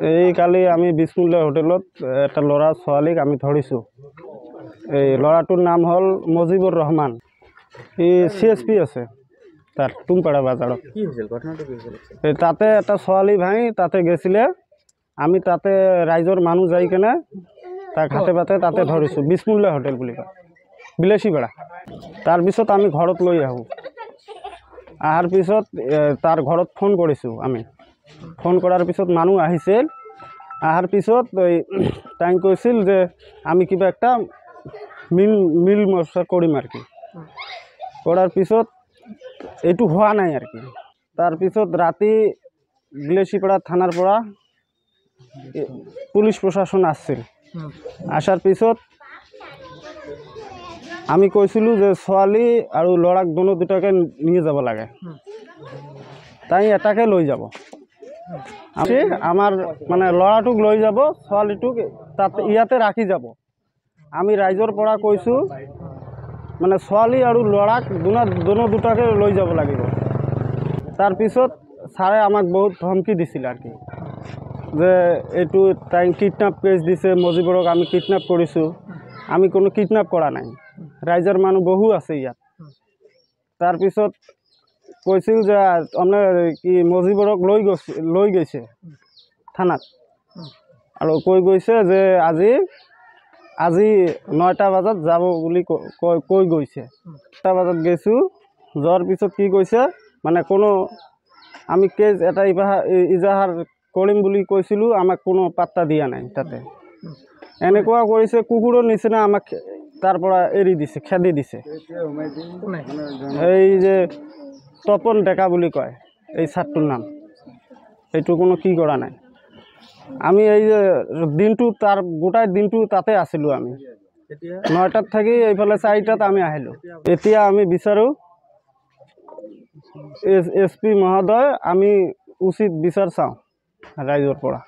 এই কালি আমি বিষ্ণুলয় হোটেলত এটা ল'ৰা ছোৱালীক আমি ধৰিছোঁ। এই ল'ৰাটোৰ নাম হ'ল মজিবুৰ ৰহমান। ই CSP আছে তাৰ টুমপাড়া বাজাৰত। কি হয়েছিল ঘটনাটা কি হয়েছিল? তাতে একটা ছোৱালী ভাই তাতে গেছিলে, আমি তাতে রাইজর মানুষ যাই কেনে তাক হাতে পাতে তাতে ধরিছোঁ। বিষ্ণুলয় হোটেল বুলি কয়, বিলাসীপাড়া। তাৰপিছত আমি ঘৰত লৈ আহোঁ। আহাৰ পিছত তাৰ ঘৰত ফোন কৰিছোঁ আমি। ফোন কৰাৰ পিছত মানুহ আহিছিল। আহাৰ পিছত তাই কৈছিল যে আমি কিবা একটা মিল মশলা কৰিম আৰ কি। কৰাৰ পিছত এইটো হোৱা নাই আৰ কি। তাৰপিছত ৰাতি বিলাসীপাড়া থানাৰ পৰা পুলিশ প্ৰশাসন আসছিল। আসাৰ পিছত আমি কৈছিলোঁ যে ছোৱালী আৰু ল'ৰাক দুটাকে নিয়ে যাব লাগে, তাই এটাকে লৈ যাব। আমাৰ মানে ল'ৰাটোক লৈ যাব, ছোৱালীটোক তাতে ইয়াতে ৰাখি যাব। আমি ৰাইজৰ পৰা কৈছোঁ মানে ছোৱালী আৰু ল'ৰাক দুটাকে লৈ যাব লাগিব। তাৰপিছত ছাৰে আমাক বহুত ধমকি দিছিল আৰ কি, যে এইটো তাই কিডন্যাপ কেছ দিছে, মজিবুৰক আমি কিডন্যাপ কৰিছোঁ। আমি কোনো কিডন্যাপ কৰা নাই, ৰাইজৰ মানুহ বহু আছে ইয়াত। তাৰপিছত কৈছিল যে আপোনাৰ কি মজিবুৰক লৈ গৈছে থানাত, আৰু কৈ গৈছে যে আজি 9টা বজাত যাব বুলি কৈ গৈছে। 9টা বজাত গৈছোঁ, যোৱাৰ পিছত কি কৈছে মানে কোনো আমি কেছ এটা ইজাহাৰ কৰিম বুলি কৈছিলোঁ, আমাক কোনো পাত্তা দিয়া নাই। তাতে এনেকুৱা কৰিছে, কুকুৰৰ নিচিনা আমাক তাৰ পৰা এৰি দিছে, খেদি দিছে। এই যে তপন ডেকা বুলি কয় এই ছাত্ৰটোৰ নাম, এইটো কোনো কি কৰা নাই। আমি এই যে দিনটো তাৰ গোটাই দিনটো তাতে আছিলোঁ আমি। 9টাত থাকি এইফালে 4টাত আমি আহিলোঁ। এতিয়া আমি বিচাৰোঁ SP মহোদয় আমি উচিত বিচাৰ চাওঁ ৰাইজৰ পৰা।